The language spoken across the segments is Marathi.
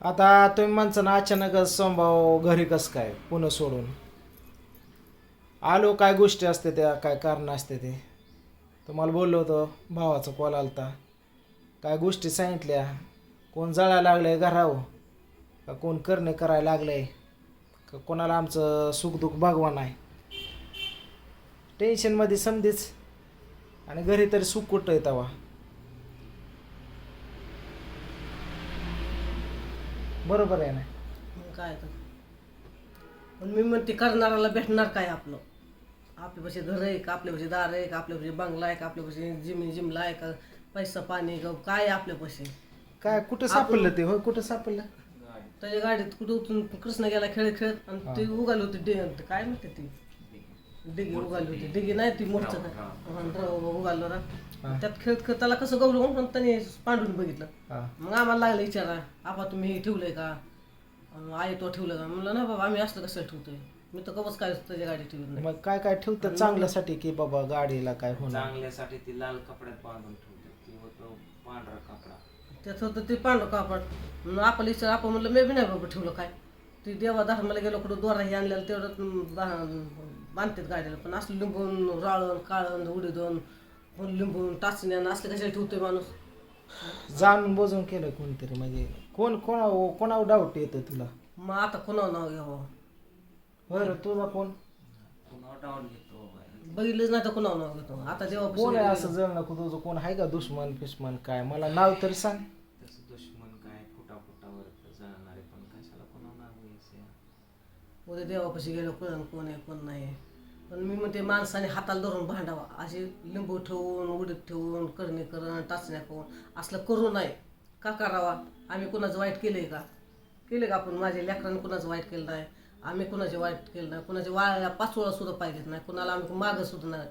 आता तुम्ही म्हणता ना अचानकच संभाव घरी कसं काय पुन्हा सोडून आलो, काय गोष्टी असते त्या, काय कारण असते ते. तुम्हाला बोललो होतो, भावाचा कॉल आलता, काय गोष्टी सांगितल्या. कोण जळायला लागलंय घरावर, का कोण करणे करायला लागलंय, का कोणाला आमचं सुखदुःख भगवान आहे. टेन्शनमध्ये समधीच, आणि घरी तरी सुख कुठं आहे तेव्हा. बरोबर आहे ना. मग काय तर. पण मी म्हणते करणाऱ्याला भेटणार काय आपलं. आपल्यापाशी घर आहे का, आपल्यापाशी दार आहे का, आपल्यापाशी बंगला आहे का, आपल्यापाशी जिमला आहे का, पैसा पाणी का, काय आहे आपल्यापाशी. काय कुठं सापडलं ते, होय कुठं सापडलं. त्याच्या गाडीत कुठं उतरून कृष्ण गेला खेळत खेळत, आणि ती उगाली होती काय म्हणते ती डिगी उगाली होती. डिगी नाही ती मोठचं काय उगालो ना. त्यात खेळत खेळत त्याला कसं गवलं म्हणून त्याने पांडून बघितलं. मग आम्हाला लागलं विचारा, आपा तुम्ही हे ठेवलंय का, आई तो ठेवलं का. म्हणलं ना बाबा आम्ही असलं कसं ठेवतोय, मी तर कवच काय त्याच्या गाडी ठेवत नाही. मग काय काय ठेवतात चांगल्यासाठी की बाबा गाडीला काय होणार. चांगल्यासाठी ती लाल कपड्यात बांधून ठेवतात, ती होतं पांढरा कपडा. त्यात होतं ते पांढरं कापड. म्हणून आपलं विचार आपण म्हणलं मी बी नाही बाबा ठेवलं काय. ती देवा धर्माला गेलो कुठं दोरा हे आणलेलं तेवढं बांधतात गाडीला. पण असलं लिंबून राळण काळण उडीदून लिंबून टाचण्यानं असले कशाला ठेवतोय माणूस. जाणून बोजून केलं कोणतरी, म्हणजे कोणावर डाऊट येतं तुला. मग आता कोणावर नाव घ्यावं. बरं तुला कोण पुन्हा डाऊन घेतो बघितलंच नाही तर कोणावर नाव घेतो. आता कोण आहे देवापासून असं जळणं तुझं, कोण आहे का दुश्मन फिश्मन काय, मला नाव तरी सांग. तसं दुश्मन काय फुटाफुटावर जाणारे, पण कशाला कोणा नाव घ्यायचं. उद्या देवापाशी गेलो कळण कोण आहे कोण नाही. पण मी म्हणते माणसाने हाताला धरून भांडावा. असे लिंबू ठेवून उडीद ठेवून करणे करण टाचण्या करून असलं करू नये. का करावा. आम्ही कुणाचं वाईट केलंय का, केलं का आपण. माझ्या लेकरांनी कुणाचं वाईट केलं नाही, आम्ही कुणाचे वाईट केलं नाही, कुणाचे वाळ्या पाचोळा सुद्धा पाहिजेत नाही, कुणाला आम्ही मागं सुद्धा नाही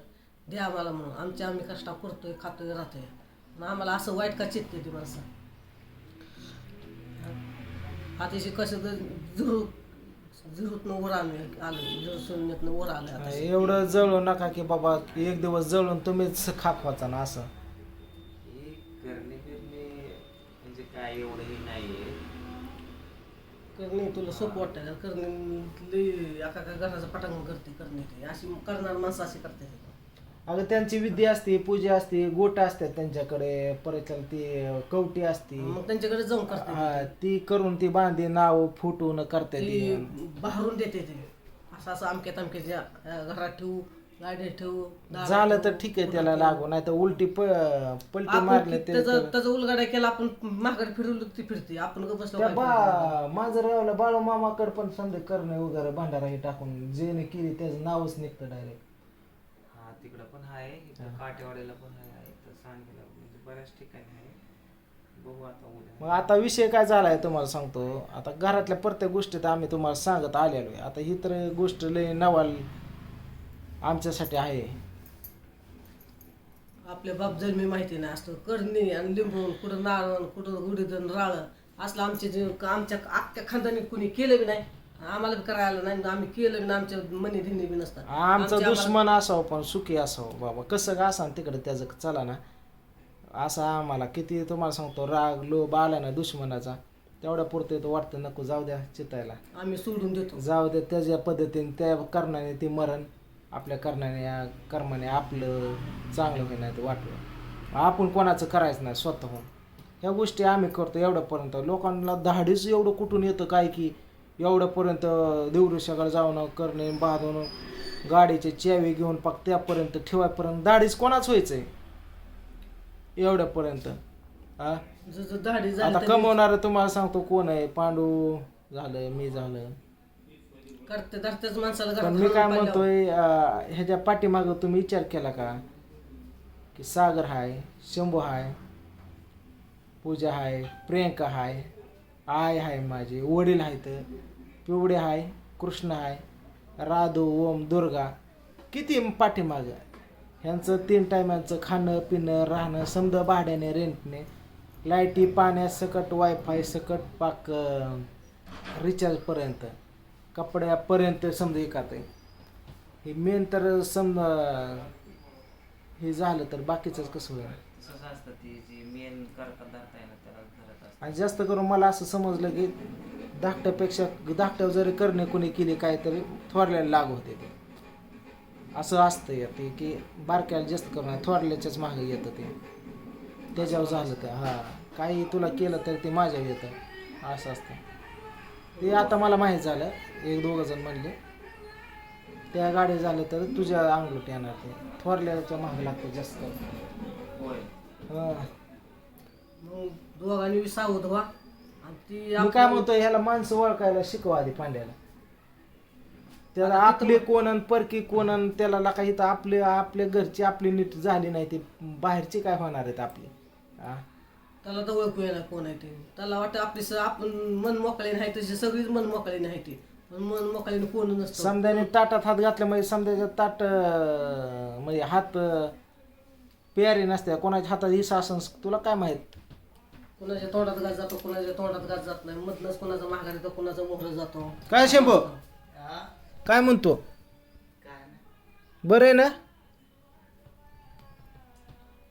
द्या आम्हाला म्हणून. आम्ही कष्टा करतोय खातोय राहतोय. पण आम्हाला असं वाईट का चित्ते ती माणसं. अतिशय कसं तर झुरूतनं वर आलं शून्यातनं वर आलं. एवढं जळू नका की बाबा एक दिवस जळून तुम्हीच खाक वाचा ना असं. हे करणे फिरणे म्हणजे काय एवढंही नाहीये. करणे तुला सोपं वाटतं का. करणे लई एका घराचं पटांगण करते करणे ते. अशी करणार माणसं अशी करते. अगं त्यांची विद्या असते, पूजा असते, गोट असतात त्यांच्याकडे, परत ती कवटी असते, मग त्यांच्याकडे जाऊन करते. ती करून ती बांधे नाव फुटून करते ती. बाहेरून देते ते. असं असं अमक्या तमक्याच्या घरात ठेवू, गाडी ठेवू. झालं तर ठीक आहे त्याला लागू, नाही तर उलटी पलटी मारले त्याचा उलगाड्या केला आपण माघारी फिरवलं ती फिरते. आपण गप बसलो माझं रावला बाळू मामाकडे पण समजा करणे वगैरे भांडारा हे टाकून जेने केली त्याचं नावच निघतं डायरेक्ट. हा तिकडं पण आहे, इथं काटेवाडीला पण आहे, इथं सांगलीला म्हणजे बऱ्याच ठिकाणी आहे. बघू आता उद्या. मग आता विषय काय झालाय तुम्हाला सांगतो. आता घरातल्या प्रत्येक गोष्टीत आम्ही तुम्हाला सांगत आलेलो आहे. आता ही तर गोष्ट लय नवाल आमच्यासाठी आहे. आपल्या बाप जन्मी माहिती नाही असतं करणे आणि लिंबून कुठं नारळ कुठं उडीदन राळ असलं आमच्या अख्ख्या खानदानी कुणी केलं बी नाही. आम्हाला बी करायला नाही, आम्ही केलं बी नाही. आमच्या मनी धिंनी बी नसतात. आमचा दुश्मन असावं पण सुखी असावं बाबा, कसं का असा तिकडे त्याचं चला ना. असा आम्हाला किती तुम्हाला सांगतो राग लोभ आला ना दुश्मनाचा, तेवढ्या पुरते तो वाटतं नको जाऊ द्या चितायला, आम्ही सोडून देतो. जाऊ द्या त्याच्या पद्धतीने त्या करण्याने ती मरण, आपल्या करण्याने कर्माने आपलं चांगलं होईना ते वाटलं. आपण कोणाचं करायचं नाही स्वतःहून. ह्या गोष्टी आम्ही करतो एवढ्यापर्यंत. लोकांना धाडीच एवढं कुठून येतं काय की एवढ्यापर्यंत देवऋषाकडे जाऊन करणे बांधून गाडीची चावी घेऊन पाक त्यापर्यंत ठेवायपर्यंत धाडीच कोणाच व्हायचंय एवढ्यापर्यंत. हा दाढी आता झाली कमवणार तुम्हाला सांगतो कोण आहे, पांडू झालं मी झालं. करते धरतेच माणसाला पण मी काय म्हणतोय ह्याच्या पाठीमागं तुम्ही विचार केला का की सागर हाय, शंभू हाय, पूजा हाय, प्रियंका हाय, आई हाय, माझे वडील आहेत, पिवडे हाय, कृष्ण हाय, राधू, ओम, दुर्गा, किती पाठीमागं. ह्यांचं 3 टायमांचं खाणं पिणं राहणं समजा भाड्याने रेंटने, लाईटी पाण्या सकट, वायफाय सकट, पाक रिचार्जपर्यंत, कपड्यापर्यंत समजा एकात आहे. हे मेन तर समजा हे झालं तर बाकीचंच कसं होईल. तसंच असतं, ती जी मेन करता धरता आहे ना त्याला धरत असतं. आणि जास्त करून मला असं समजलं की धाकट्यापेक्षा धाकट्यावर जरी करणे कोणी केली काय तरी थोरल्याला लागू होते ते असं असतं ते की बारक्याला जास्त करून थोरल्याच्याच मागे येतं ते त्याच्यावर झालं तर हा काही तुला केलं तर ते माझ्यावर येतं असं असतं ते आता मला माहीत झालं 1-2 जण म्हणले त्या गाडी झालं तर तुझ्या अंगलट येणार ते थोरल्याच्या मागे लागतं जास्त होय. हा मग दोघांनी सावध व्हा आणि ती मी काय म्हणतोय ह्याला माणसं ओळखायला शिकवा आधी पांड्याला त्याला आपले कोण आणि परकी कोण आणि त्याला काही तर आपल्या घरची आपली नीट झाली नाही ते बाहेरची काय होणार आहेत आपली हा त्याला तर ओळखू येणार कोण आहे ते त्याला वाटतं आपण मन मोकळे नाही तशी सगळीच मन मोकळे नाही ती पण मन मोकळीने कोण नसतं समद्याने ताटात हात घातला म्हणजे समद्याच्या ताट म्हणजे हात प्यारी नसते कोणाच्या हातात हिस्सा असन तुला काय माहित कोणाच्या तोंडात घात जातो कोणाच्या तोंडात घात जात नाही मधनच कोणाचा माघार येतो कोणाचा मोहर जातो काय शंभू काय म्हणतो बरं आहे ना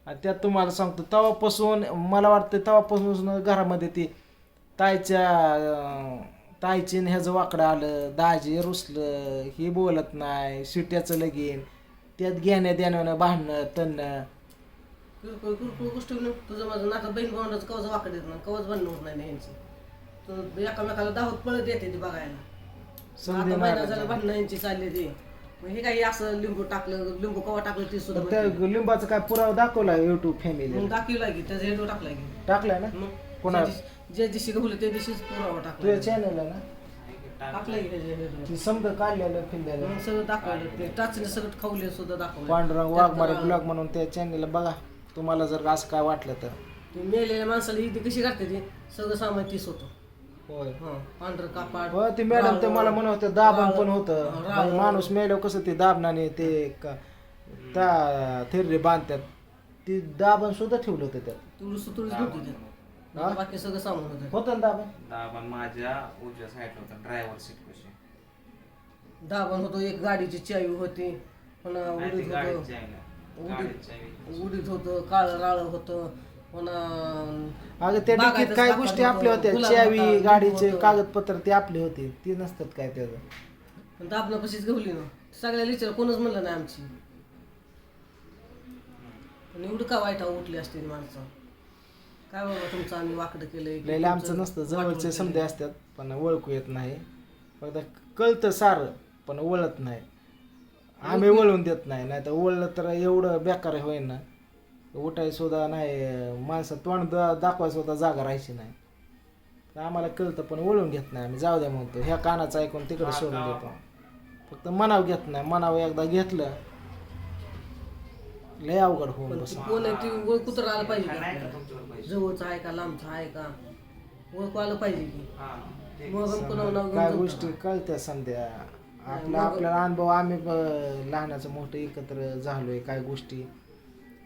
आणि त्यात तुम्हाला सांगतो तवापासून मला वाटतं तवापासून घरामध्ये ती ताईची ह्याचं वाकडं आलं दाजी रुसलं हे बोलत नाही शिट्याचं लगीन त्यात घेण्या देण्यानं भांडणं तणं किरकोळ गोष्टी तुझं माझं नातं बहीण भावंडाचं कवच वाकड येत नाही कवच बनणं होत नाही यांची तर एकामेकाला दावत पळत येते ती बघायला आता महिना झालं भांडणं यांची चालली ती मग हे काही असं लिंबू कवा टाकलं ते सुद्धा त्या लिंबाचा काय पुरावा दाखवला युट्यूब फॅमिली मग दाखवला की त्याचा हेडो टाकला की टाकलाय ना मग कोणा ज्या दिवशी गहूलं त्या दिवशीच पुरावा तुझ्या टाकला चॅनल ना टाकला की त्याच्या हेडो ती समजा काढलेलं फिरलेलं मग सगळं दाखवलं ते टाचणी सगळं खावले सुद्धा दाखवलं पांडुरंग वाघमारे ब्लॉग म्हणून त्या चॅनलला बघा तुम्हाला जर असं काय वाटलं तर ते मेलेल्या माणसाला ही कशी करते ती सगळं सामान तीच होतं होय पांढरं कापाड हो ते मॅडम ते मला म्हणत होते दाबण पण होतं म्हणजे माणूस मेल्यावर कसं ते दाबणाने ते थिरले बांधतात ती दाबण सुद्धा ठेवलं होतं त्यात तुळस नव्हती त्यात बाकी सगळं सामान होतं होतं ना दाबण दाबण माझ्या उजव्या साईडला होता ड्रायव्हर सीट कशी दाबण होतो एक गाडीची चावी होती पुन्हा उडीत गाडीत होतं जायला गाडीत चावी उडीत होतं काळं राळ होतं पुन्हा अगं त्या डिकीत काय गोष्टी आपल्या होत्या चावी गाडीचे कागदपत्र ते आपले होते ते नसतात काय त्याचं पण दाबणं कशीच गवली ना सगळ्या विचार कोणच म्हणलं नाही आमची पण एवढं का वाईट उठली असते माणसं काय बाबा तुमचं आम्ही वाकडं केलंय लयला आमचं नसतं जवळचे समजे असतात पण ओळखू येत नाही फक्त कळतं सारं पण वळत नाही आम्ही वळून देत नाही तर वळलं तर एवढं बेकार होईन ना उठाय सुद्धा नाही माणसं तोंड दाखवायचं सुद्धा जागा राहायची नाही तर आम्हाला कळतं पण वळून घेत नाही आम्ही जाऊ द्या म्हणतो ह्या कानाचं ऐकून तिकडे सोडून देतो फक्त मनाव घेत नाही मनाव एकदा घेतलं लय अवघड होऊन बस कोण आहे ती ओळखू तर आलं पाहिजे की आपल्याला. जवळचं आहे का लांबचं आहे का ओळखू आलं पाहिजे की मग कोणावर नाव घेऊन काय जमतं गोष्टी का? कळत्या समध्या आपला अनुभव आम्ही लहानाचं मोठं एकत्र झालोय काय गोष्टी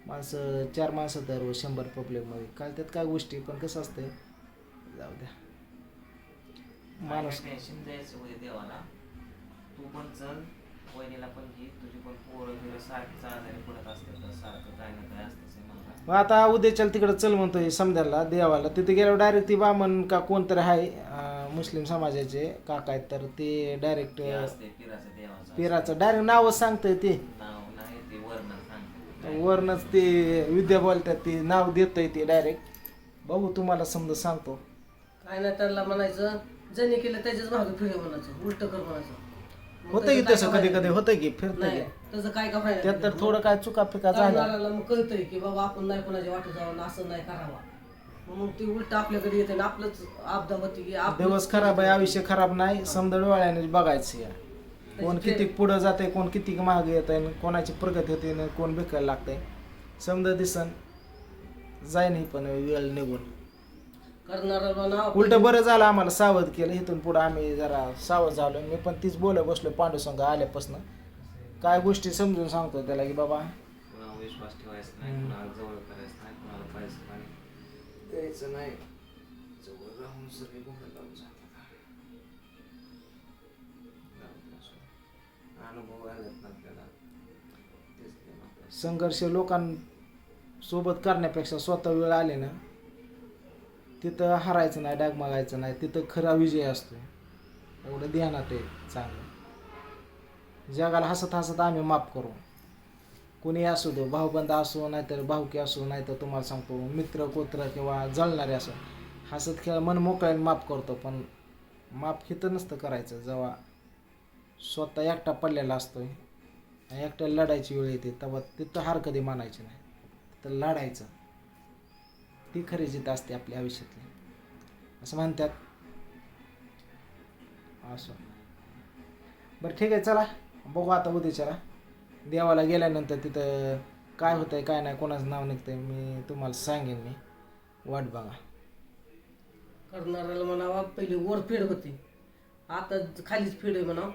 माणसं 4 माणसं तर 100 पब्लिकमध्ये कळतात काय गोष्टी पण कसं असतंय जाऊ द्या माणूस टेन्शन द्यायचं होते देवाला तू पण चल वहिनीला पण घे तुझी पण पोरं बिरं सारखीच आजारी पडत असते तर सारखं काय ना काय असतंच मला मग आता उद्याच्याला तिकडं चल म्हणतोय समद्याला देवाला तिथे गेल्यावर डायरेक्ट ती बामण का कोणतरी आहे मुस्लिम समाजाचे काका आहेत तर ते डायरेक्ट ते असते पिराचं देवाचं पिराचं डायरेक्ट नावच सांगतंय ते नाव नाही ते वर्ण सांगते वरनच ते विद्या बोलतात ते नाव देतंय ते डायरेक्ट बघू तुम्हाला समजा सांगतो काय नाही त्याला म्हणायचं ज्याने केलं त्याच्याच मागं फिरे म्हणायचं उलट कर म्हणायचं मग होतं की त्याचं तसं काय कधी का कधी होतं की फिरतं नाही की त्याचं काय का फायदा त्यात तर थोडं काय चुका फिका झाल्या करणाऱ्याला मग कळतंय की बाबा आपण नाही कोणाच्या वाटत जावं असं नाही करावा मग ती उलट आपल्याकडे येते आणि आपलंच आपदावती की दिवस खराब आहे आयुष्य खराब नाही समजा डोळ्याने बघायचं या कोण किती पुढं जाते कोण किती मागे येत आहे कोणाची प्रगती होते आणि कोण बेकायला लागतंय समजा दिसन जाय नाही पण वेळ निघून करणाऱ्याला नाव उलट बरं झालं आम्हाला सावध केलं इथून पुढं आम्ही जरा सावध झालो मी पण तीच बोलत बसलो पांडू संघ आल्यापासून काय गोष्टी समजून सांगतो त्याला की बाबा कुणावर विश्वास ठेवायचा नाही कुणाला जवळ करायचं नाही कुणाला पैसे नाही द्यायचं नाही जवळ राहून सगळे गुन्हे लावून जातात अनुभव आलेत ना आपल्याला तेच ते आपल्याला. संघर्ष लोकांसोबत करण्यापेक्षा स्वतः वेळ आले ना तिथं हरायचं नाही, डगमगायचं नाही, तिथं खरा विजय असतो. एवढं ध्यानात आहे चांगलं. जगाला हसत हसत आम्ही माफ करू. कोणी असू दो, भाऊबंद असो नाहीतर भाऊकी असो, नाहीतर तुम्हाला सांगतो मित्र कोत्र किंवा जळणारे असो, हसत खेळ मन मोकळ्याने माफ करतो. पण माफ हिथं नसतं करायचं जेव्हा स्वतः एकटा पडलेला असतोय आणि एकट्याला लढायची वेळ येते, तेव्हा तिथं हार कधी मानायची नाही, तिथं लढायचं. ती खरी जित असते आपल्या आयुष्यातली असं म्हणतात. असं बरं ठीक आहे, चला बघू आता उद्याच्याला देवाला गेल्यानंतर तिथं काय होतंय काय नाही, कोणाचं नाव निघतंय मी तुम्हाला सांगेन. मी वाट बघा. करणाऱ्याला म्हणावा पहिले वर फेड होती, आता खालीच फेड आहे म्हणावं.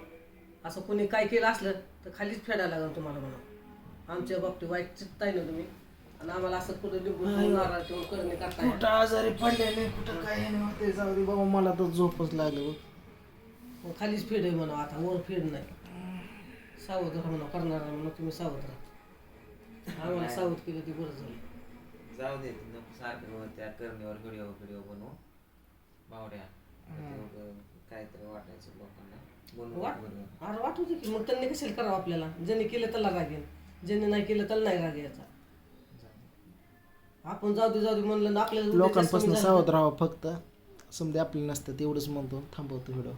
असं कोणी काय केलं असलं तर खालीच फेडायला लागेल तुम्हाला म्हणावं. आमच्या बाबतीत वाईट चित्त आहे ना तुम्ही, आणि आम्हाला असं कुठं लिंबून नारळ ठेवून करणे करताय. कुठं आजारी पडलेले कुठं काय नाही होते, जाऊ दे बाबा, मला तर झोपच लागली. मग खालीच फेड आहे म्हणावं, आता वर फेड नाही. सावध राहा म्हणा, करणारा म्हणा तुम्ही सावध राहा. आम्हाला सावध केलं ते बरं झालं. जाऊ दे नको सारखं त्या करणीवर व्हिडिओ बनवू बावड्या. काहीतरी वाटायचं लोकांना बनवून. अरे वाटू दे की, मग त्यांनी कशाला करावं आपल्याला. ज्यांनी केलं त्याला राग येईल, ज्यांनी नाही केलं त्याला नाही राग यायचा. आपण जाऊ दे म्हणलं ना आपल्याला लोकांपासून सावध राहावं फक्त. समजा आपलं नसतं तेवढंच म्हणतो, थांबवतो व्हिडिओ.